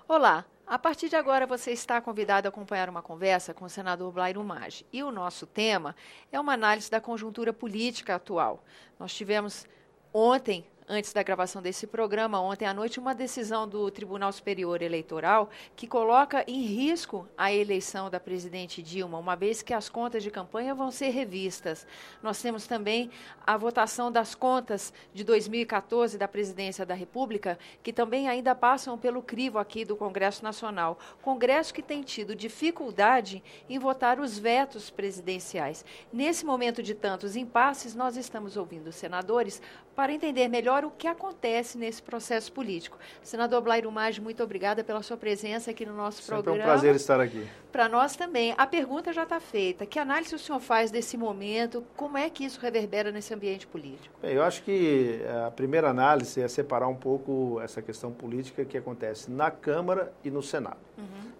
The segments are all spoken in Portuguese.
Olá, a partir de agora você está convidado a acompanhar uma conversa com o senador Blairo Maggi. E o nosso tema é uma análise da conjuntura política atual. Nós tivemos ontem, antes da gravação desse programa, ontem à noite, uma decisão do Tribunal Superior Eleitoral que coloca em risco a eleição da presidente Dilma, uma vez que as contas de campanha vão ser revistas. Nós temos também a votação das contas de 2014 da Presidência da República, que também ainda passam pelo crivo aqui do Congresso Nacional. Congresso que tem tido dificuldade em votar os vetos presidenciais. Nesse momento de tantos impasses, nós estamos ouvindo os senadores para entender melhor o que acontece nesse processo político. Senador Blairo Maggi, muito obrigada pela sua presença aqui no nosso programa. É um prazer estar aqui. Para nós também. A pergunta já está feita. Que análise o senhor faz desse momento? Como é que isso reverbera nesse ambiente político? Bem, eu acho que a primeira análise é separar um pouco essa questão política que acontece na Câmara e no Senado.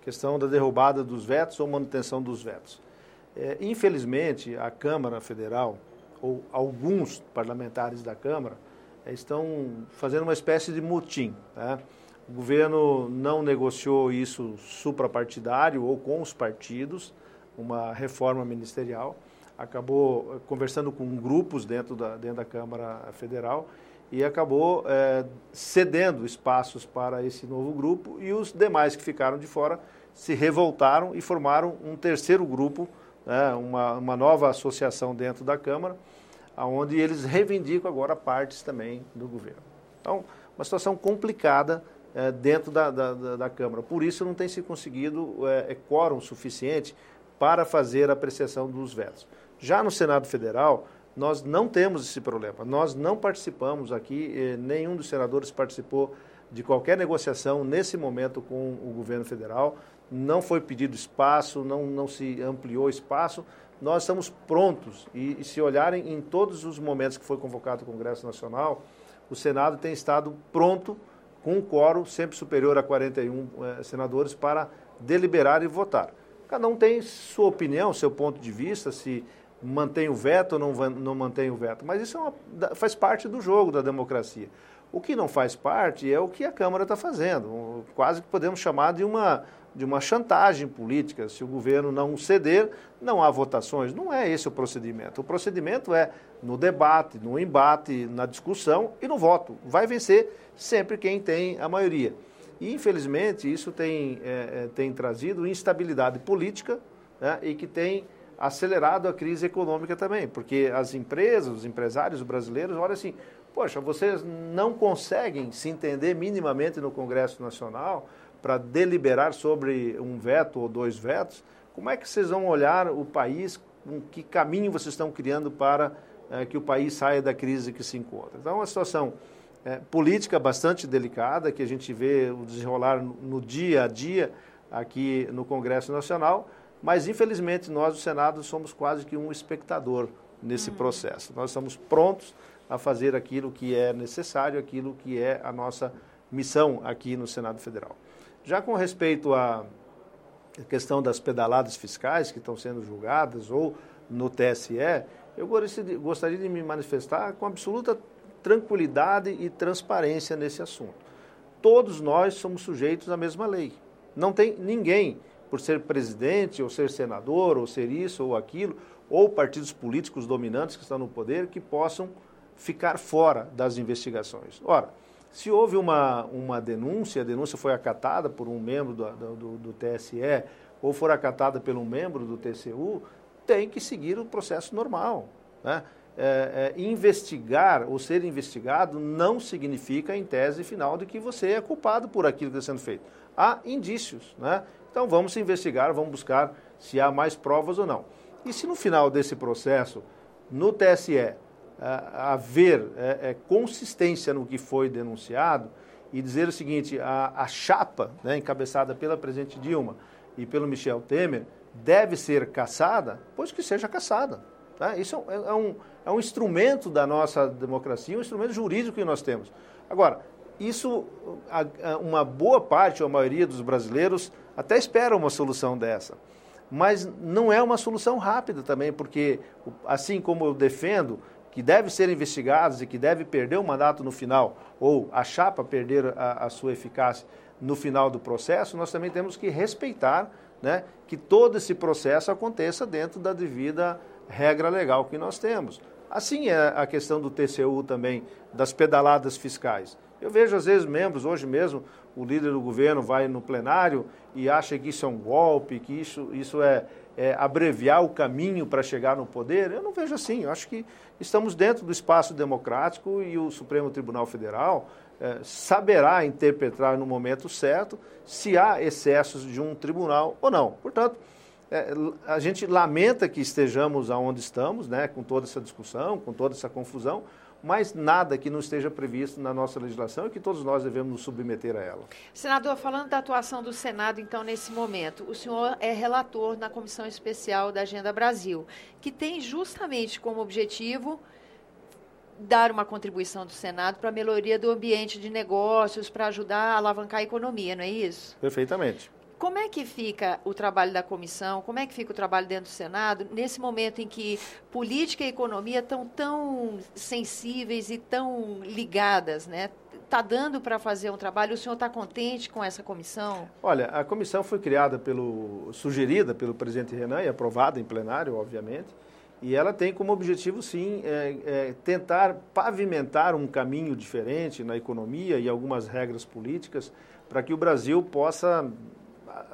Questão da derrubada dos vetos ou manutenção dos vetos. Infelizmente, a Câmara Federal, ou alguns parlamentares da Câmara, estão fazendo uma espécie de motim. Tá? O governo não negociou isso suprapartidário ou com os partidos, uma reforma ministerial, acabou conversando com grupos dentro da Câmara Federal e acabou cedendo espaços para esse novo grupo, e os demais que ficaram de fora se revoltaram e formaram um terceiro grupo, uma nova associação dentro da Câmara, onde eles reivindicam agora partes também do governo. Então, uma situação complicada dentro da Câmara. Por isso, não tem se conseguido quórum suficiente para fazer a apreciação dos vetos. Já no Senado Federal, nós não temos esse problema. Nós não participamos aqui, nenhum dos senadores participou de qualquer negociação nesse momento com o governo federal. Não foi pedido espaço, não se ampliou espaço. Nós estamos prontos e se olharem em todos os momentos que foi convocado o Congresso Nacional, o Senado tem estado pronto com um quórum sempre superior a 41 senadores para deliberar e votar. Cada um tem sua opinião, seu ponto de vista, se mantém o veto ou não mantém o veto, mas isso faz parte do jogo da democracia. O que não faz parte é o que a Câmara está fazendo, quase que podemos chamar de uma chantagem política. Se o governo não ceder, não há votações. Não é esse o procedimento. O procedimento é no debate, no embate, na discussão e no voto. Vai vencer sempre quem tem a maioria. E, infelizmente, isso tem trazido instabilidade política, né, e que tem acelerado a crise econômica também, porque as empresas, os empresários brasileiros olham assim: poxa, vocês não conseguem se entender minimamente no Congresso Nacional para deliberar sobre um veto ou dois vetos. Como é que vocês vão olhar o país, com que caminho vocês estão criando para que o país saia da crise que se encontra? Então, é uma situação política bastante delicada, que a gente vê o desenrolar no dia a dia aqui no Congresso Nacional, mas, infelizmente, nós do Senado somos quase que um espectador nesse processo. Nós estamos prontos a fazer aquilo que é necessário, aquilo que é a nossa missão aqui no Senado Federal. Já com respeito à questão das pedaladas fiscais que estão sendo julgadas ou no TSE, eu gostaria de me manifestar com absoluta tranquilidade e transparência nesse assunto. Todos nós somos sujeitos à mesma lei. Não tem ninguém, por ser presidente, ou ser senador, ou ser isso ou aquilo, ou partidos políticos dominantes que estão no poder, que possam ficar fora das investigações. Ora, se houve uma denúncia, a denúncia foi acatada por um membro do TSE ou for acatada por um membro do TCU, tem que seguir o processo normal, né? Investigar ou ser investigado não significa, em tese final, de que você é culpado por aquilo que está sendo feito. Há indícios, né? Então vamos investigar, vamos buscar se há mais provas ou não. E se no final desse processo, no TSE, haver consistência no que foi denunciado e dizer o seguinte: a chapa, né, encabeçada pela presidente Dilma e pelo Michel Temer deve ser cassada, pois que seja cassada. Tá? Isso é um instrumento da nossa democracia, um instrumento jurídico que nós temos. Agora, isso, uma boa parte ou a maioria dos brasileiros até espera uma solução dessa. Mas não é uma solução rápida também, porque, assim como eu defendo que deve ser investigados e que deve perder o mandato no final, ou a chapa perder a sua eficácia no final do processo, nós também temos que respeitar, né, que todo esse processo aconteça dentro da devida regra legal que nós temos. Assim é a questão do TCU também, das pedaladas fiscais. Eu vejo, às vezes, membros, hoje mesmo, o líder do governo vai no plenário e acha que isso é um golpe, que isso é abreviar o caminho para chegar no poder. Eu não vejo assim. Eu acho que estamos dentro do espaço democrático e o Supremo Tribunal Federal saberá interpretar no momento certo se há excessos de um tribunal ou não. Portanto, a gente lamenta que estejamos aonde estamos, né, com toda essa discussão, com toda essa confusão, mas nada que não esteja previsto na nossa legislação e que todos nós devemos nos submeter a ela. Senador, falando da atuação do Senado, então, nesse momento, o senhor é relator na Comissão Especial da Agenda Brasil, que tem justamente como objetivo dar uma contribuição do Senado para a melhoria do ambiente de negócios, para ajudar a alavancar a economia, não é isso? Perfeitamente. Como é que fica o trabalho da comissão, como é que fica o trabalho dentro do Senado, nesse momento em que política e economia estão tão sensíveis e tão ligadas, né? Está dando para fazer um trabalho? O senhor está contente com essa comissão? Olha, a comissão foi criada sugerida pelo presidente Renan e aprovada em plenário, obviamente, e ela tem como objetivo, sim, tentar pavimentar um caminho diferente na economia e algumas regras políticas para que o Brasil possa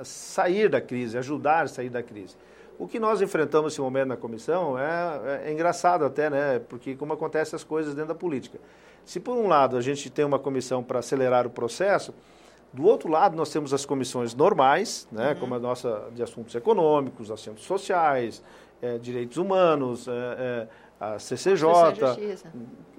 sair da crise, ajudar a sair da crise. O que nós enfrentamos nesse momento na comissão é engraçado até, né? Porque como acontecem as coisas dentro da política. Se por um lado a gente tem uma comissão para acelerar o processo, do outro lado nós temos as comissões normais, né? Como a nossa de assuntos econômicos, assuntos sociais, direitos humanos, a CCJ,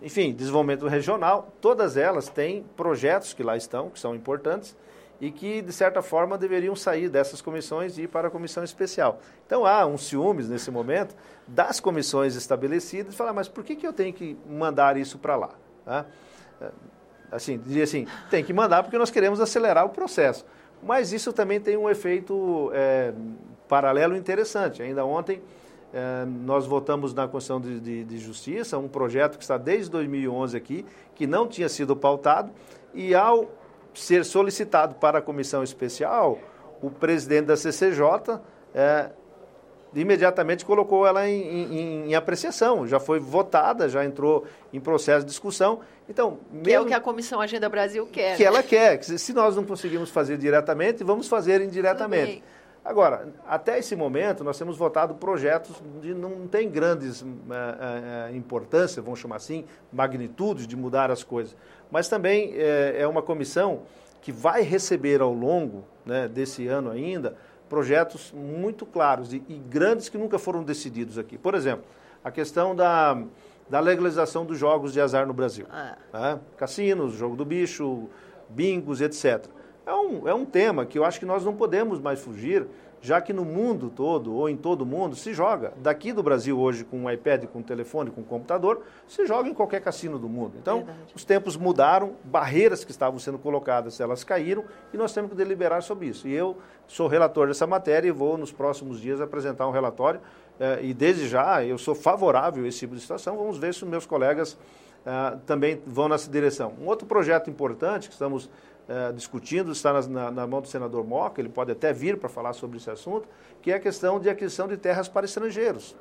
enfim, desenvolvimento regional, todas elas têm projetos que lá estão, que são importantes, e que, de certa forma, deveriam sair dessas comissões e ir para a comissão especial. Então, há um ciúmes, nesse momento, das comissões estabelecidas, de falar, mas por que eu tenho que mandar isso para lá? Tá? Assim, diria assim, tem que mandar porque nós queremos acelerar o processo. Mas isso também tem um efeito paralelo interessante. Ainda ontem, nós votamos na Constituição de Justiça, um projeto que está desde 2011 aqui, que não tinha sido pautado, e ao ser solicitado para a comissão especial, o presidente da CCJ imediatamente colocou ela em apreciação, já foi votada, já entrou em processo de discussão. Então, que é o que a Comissão Agenda Brasil quer. Que ela quer. Se nós não conseguimos fazer diretamente, vamos fazer indiretamente. Também. Agora, até esse momento, nós temos votado projetos de não tem grandes importância, vamos chamar assim, magnitudes de mudar as coisas. Mas também é uma comissão que vai receber ao longo, né, desse ano ainda projetos muito claros e grandes que nunca foram decididos aqui. Por exemplo, a questão da legalização dos jogos de azar no Brasil. Né? Cassinos, jogo do bicho, bingos, etc. É um tema que eu acho que nós não podemos mais fugir, já que no mundo todo, ou em todo o mundo, se joga. Daqui do Brasil hoje, com um iPad, com um telefone, com um computador, se joga em qualquer cassino do mundo. Então, os tempos mudaram, barreiras que estavam sendo colocadas, elas caíram, e nós temos que deliberar sobre isso. E eu sou relator dessa matéria e vou, nos próximos dias, apresentar um relatório. E desde já, eu sou favorável a esse tipo de situação. Vamos ver se os meus colegas também vão nessa direção. Um outro projeto importante que estamos discutindo, está na mão do senador Moca, ele pode até vir para falar sobre esse assunto, que é a questão de aquisição de terras para estrangeiros.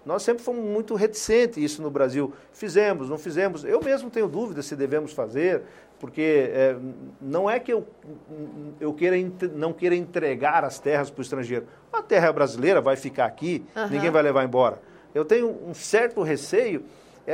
Nós sempre fomos muito reticentes isso no Brasil. Fizemos, não fizemos. Eu mesmo tenho dúvidas se devemos fazer, porque não é que eu não queira entregar as terras para o estrangeiro. A terra brasileira vai ficar aqui, ninguém vai levar embora. Eu tenho um certo receio,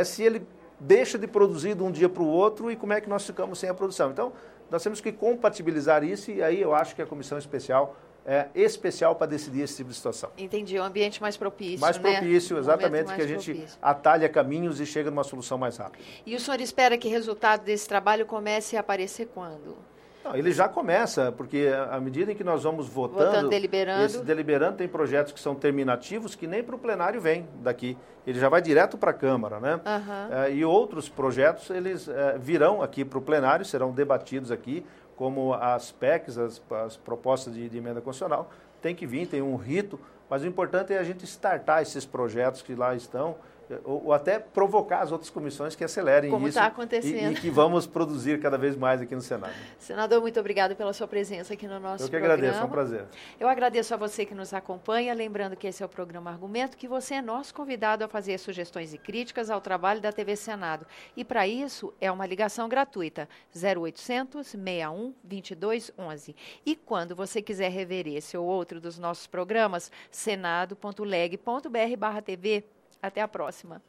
se ele deixa de produzir de um dia para o outro e como é que nós ficamos sem a produção. Então, nós temos que compatibilizar isso e aí eu acho que a comissão especial é especial para decidir esse tipo de situação. Entendi, um ambiente mais propício, mais propício, exatamente, mais que a gente atalha caminhos e chega numa solução mais rápida. E o senhor espera que o resultado desse trabalho comece a aparecer quando? Não, ele já começa, porque à medida em que nós vamos votando, deliberando, tem projetos que são terminativos que nem para o plenário vem daqui. Ele já vai direto para a Câmara, né? E outros projetos, eles virão aqui para o plenário, serão debatidos aqui, como as PECs, as propostas de emenda constitucional. Tem que vir, tem um rito, mas o importante é a gente startar esses projetos que lá estão ou até provocar as outras comissões que acelerem como isso está acontecendo. E que vamos produzir cada vez mais aqui no Senado. Senador, muito obrigado pela sua presença aqui no nosso programa. Eu que agradeço, é um prazer. Eu agradeço a você que nos acompanha, lembrando que esse é o programa Argumento, que você é nosso convidado a fazer sugestões e críticas ao trabalho da TV Senado. E para isso é uma ligação gratuita, 0800 61 2211. E quando você quiser rever esse ou outro dos nossos programas, senado.leg.br/TV. Até a próxima.